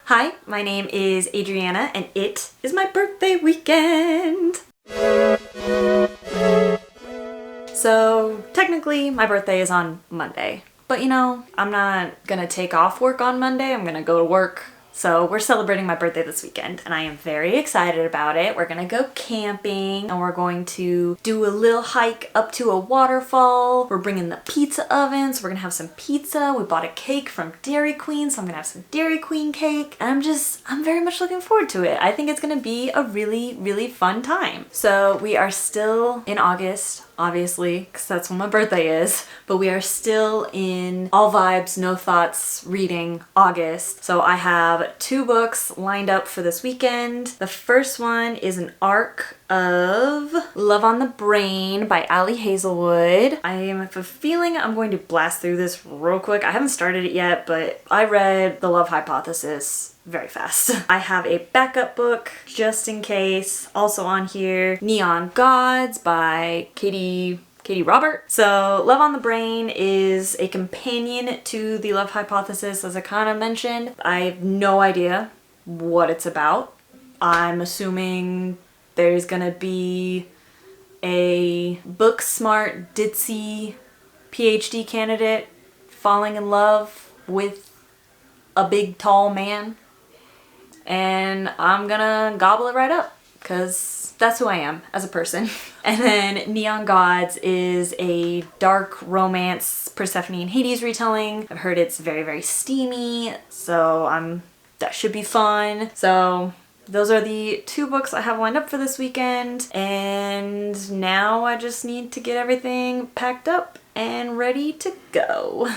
Hi, my name is Adriana and it is my birthday weekend! So technically my birthday is on Monday, but I'm not gonna take off work on Monday, I'm gonna go to work. So we're celebrating my birthday this weekend and I am very excited about it. We're gonna go camping and we're going to do a little hike up to a waterfall. We're bringing the pizza oven, so we're gonna have some pizza. We bought a cake from Dairy Queen, so I'm gonna have some Dairy Queen cake. And I'm very much looking forward to it. I think it's gonna be a really, really fun time. So we are still in August, obviously, because that's when my birthday is, but we are still in all vibes, no thoughts reading August. So I have 2 books lined up for this weekend. The first one is an arc of Love on the Brain by Ali Hazelwood. I have a feeling I'm going to blast through this real quick. I haven't started it yet, but I read The Love Hypothesis very fast. I have a backup book just in case. Also on here, Neon Gods by Katie Robert. So Love on the Brain is a companion to The Love Hypothesis, as I kind of mentioned. I have no idea what it's about. I'm assuming there's gonna be a book smart, ditzy PhD candidate falling in love with a big tall man, and I'm gonna gobble it right up because that's who I am as a person. And then Neon Gods is a dark romance Persephone and Hades retelling. I've heard it's very, very steamy, so that should be fun. So those are the 2 books I have lined up for this weekend, and now I just need to get everything packed up and ready to go.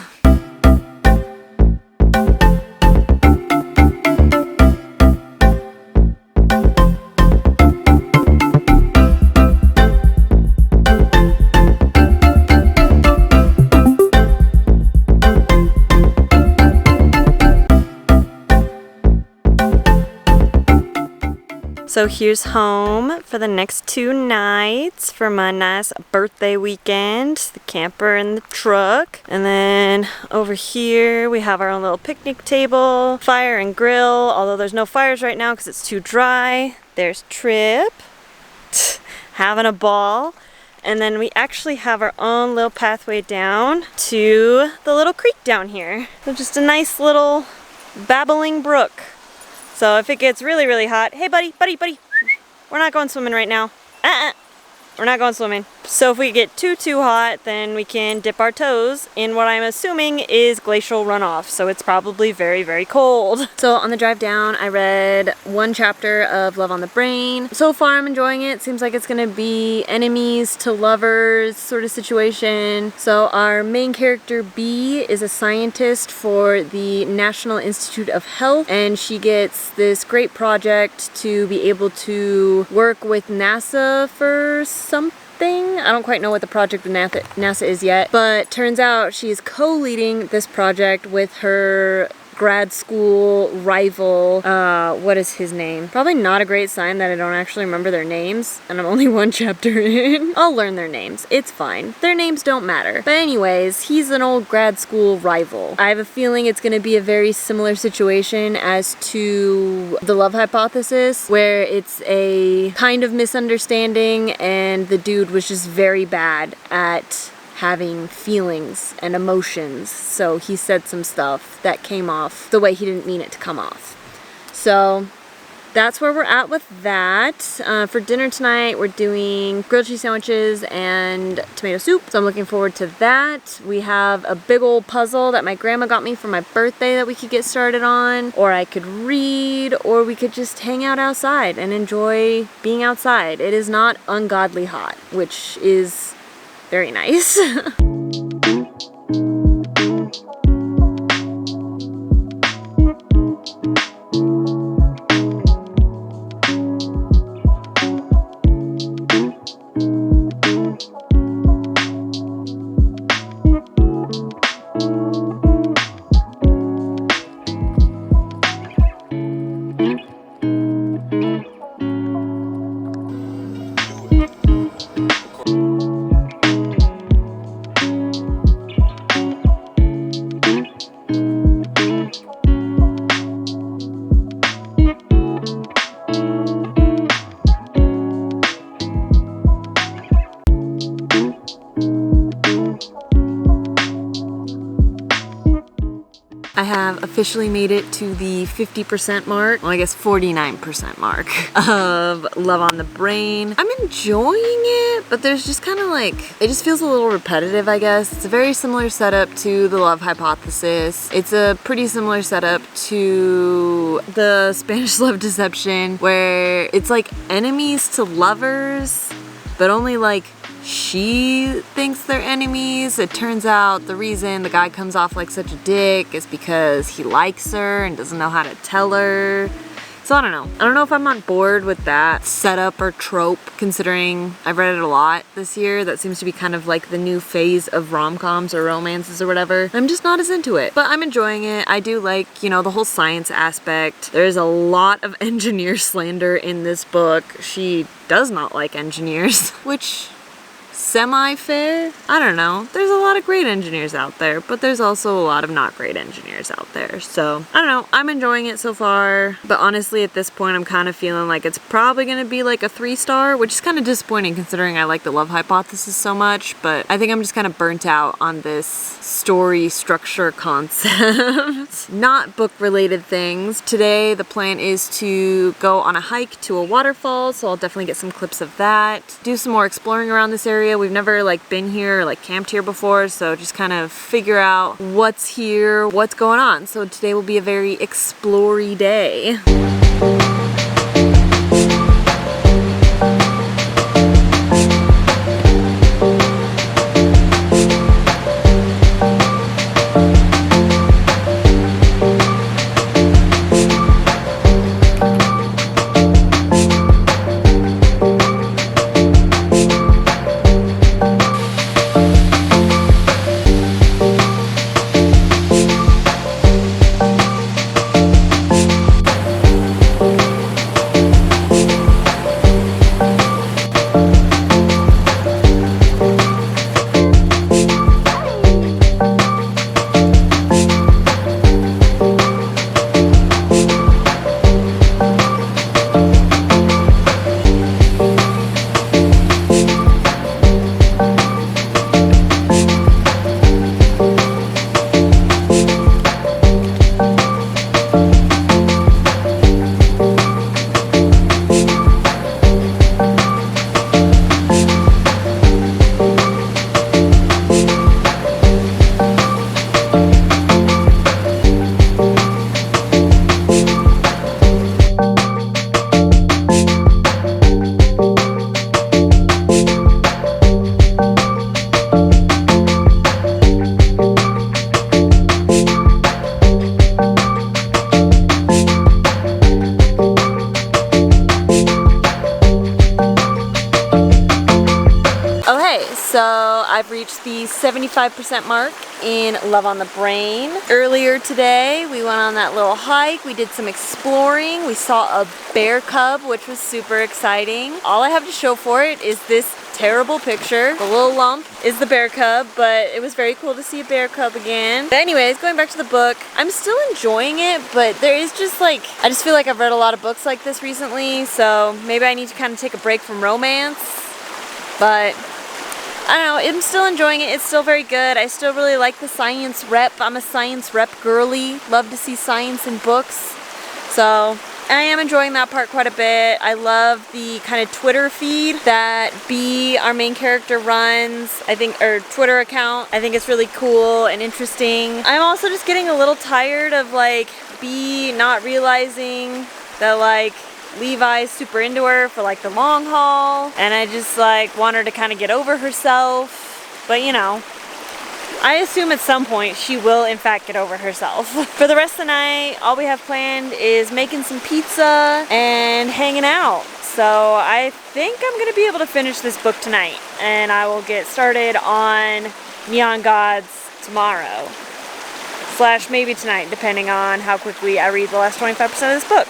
So here's home for the next 2 nights for my nice birthday weekend. The camper and the truck. And then over here we have our own little picnic table, fire and grill, although there's no fires right now because it's too dry. There's Trip, having a ball. And then we actually have our own little pathway down to the little creek down here. So just a nice little babbling brook. So if it gets really, really hot, hey buddy, we're not going swimming right now. We're not going swimming. So if we get too hot, then we can dip our toes in what I'm assuming is glacial runoff. So it's probably very, very cold. So on the drive down, I read 1 chapter of Love on the Brain. So far I'm enjoying it. Seems like it's gonna be enemies to lovers sort of situation. So our main character B is a scientist for the National Institute of Health, and she gets this great project to be able to work with NASA for something. I don't quite know what the project with NASA is yet, but turns out she's co-leading this project with her grad school rival. What is his name? Probably not a great sign that I don't actually remember their names, and I'm only 1 chapter in. I'll learn their names. It's fine. Their names don't matter. But anyways, he's an old grad school rival. I have a feeling it's gonna be a very similar situation as to The Love Hypothesis, where it's a kind of misunderstanding and the dude was just very bad at having feelings and emotions, so he said some stuff that came off the way he didn't mean it to come off. So that's where we're at with that. For dinner tonight, we're doing grilled cheese sandwiches and tomato soup, so I'm looking forward to that. We have a big old puzzle that my grandma got me for my birthday that we could get started on, or I could read, or we could just hang out outside and enjoy being outside. It is not ungodly hot, which is very nice. officially made it to the 50% mark, well I guess 49% mark of Love on the Brain. I'm enjoying it, but there's just kind of like, it just feels a little repetitive, I guess. It's a very similar setup to The Love Hypothesis. It's a pretty similar setup to the Spanish Love Deception, where it's like enemies to lovers, but only like she thinks they're enemies. It turns out the reason the guy comes off like such a dick is because he likes her and doesn't know how to tell her. So I don't know. I don't know if I'm on board with that setup or trope, considering I've read it a lot this year. That seems to be kind of like the new phase of rom-coms or romances or whatever. I'm just not as into it, but I'm enjoying it. I do like, you know, the whole science aspect. There's a lot of engineer slander in this book. She does not like engineers, which semi-fair? I don't know. There's a lot of great engineers out there, but there's also a lot of not great engineers out there. So, I don't know. I'm enjoying it so far, but honestly at this point I'm kind of feeling like it's probably gonna be like a 3-star, which is kind of disappointing considering I like The Love Hypothesis so much, but I think I'm just kind of burnt out on this story structure concept. Not book related things. Today the plan is to go on a hike to a waterfall, so I'll definitely get some clips of that. Do some more exploring around this area. We've never like been here or like camped here before, so just kind of figure out what's here, what's going on. So today will be a very explory day. So I've reached the 75% mark in Love on the Brain. Earlier today, we went on that little hike. We did some exploring. We saw a bear cub, which was super exciting. All I have to show for it is this terrible picture. The little lump is the bear cub, but it was very cool to see a bear cub again. But anyways, going back to the book, I'm still enjoying it, but there is just like, I just feel like I've read a lot of books like this recently, so maybe I need to kind of take a break from romance. But I don't know, I'm still enjoying it. It's still very good. I still really like the science rep. I'm a science rep girly. Love to see science in books. So I am enjoying that part quite a bit. I love the kind of Twitter feed that Bee, our main character, runs. I think, or Twitter account. I think it's really cool and interesting. I'm also just getting a little tired of like Bee not realizing that like Levi's super into her for like the long haul, and I just like want her to kind of get over herself, but you know, I assume at some point she will in fact get over herself. For the rest of the night, all we have planned is making some pizza and hanging out. So I think I'm gonna be able to finish this book tonight, and I will get started on Neon Gods tomorrow. / maybe tonight, depending on how quickly I read the last 25% of this book.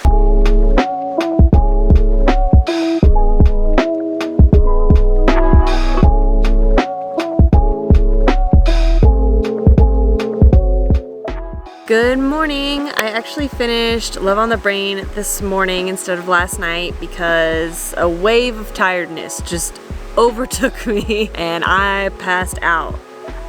Good morning. I actually finished Love on the Brain this morning instead of last night because a wave of tiredness just overtook me and I passed out.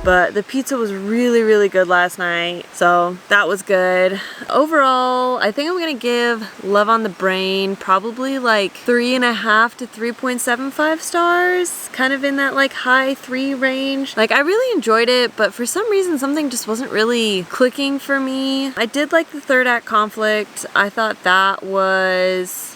but the pizza was really good last night, so that was good. Overall, I think I'm gonna give Love on the Brain probably like 3.5 to 3.75 stars, kind of in that like high 3 range. Like I really enjoyed it, but for some reason something just wasn't really clicking for me. I did like the third act conflict. I thought that was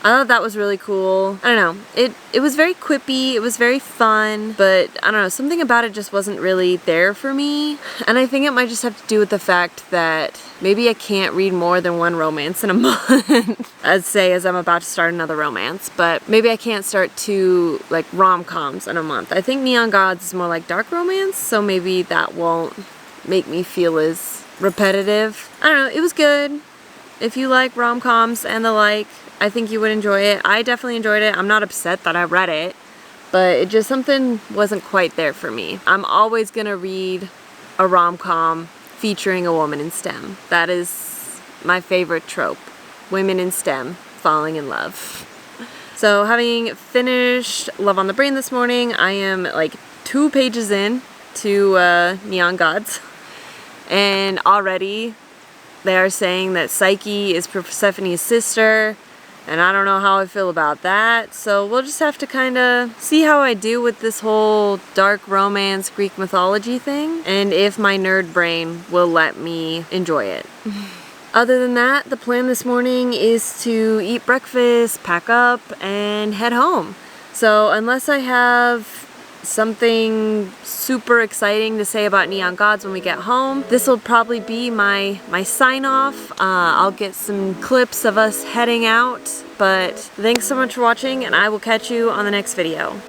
really cool. I don't know. It was very quippy, it was very fun, but I don't know, something about it just wasn't really there for me. And I think it might just have to do with the fact that maybe I can't read more than one romance in a month. As I'm about to start another romance, but maybe I can't start 2 like rom-coms in a month. I think Neon Gods is more like dark romance, so maybe that won't make me feel as repetitive. I don't know, it was good. If you like rom-coms and the like, I think you would enjoy it. I definitely enjoyed it. I'm not upset that I read it, but it just something wasn't quite there for me. I'm always gonna read a rom-com featuring a woman in STEM. That is my favorite trope. Women in STEM falling in love. So having finished Love on the Brain this morning, I am like 2 pages in to Neon Gods, and already they are saying that Psyche is Persephone's sister, and I don't know how I feel about that. So we'll just have to kind of see how I do with this whole dark romance Greek mythology thing, and if my nerd brain will let me enjoy it. Other than that, the plan this morning is to eat breakfast, pack up, and head home. So unless I have something super exciting to say about Neon Gods when we get home, this will probably be my sign off. I'll get some clips of us heading out, but thanks so much for watching, and I will catch you on the next video.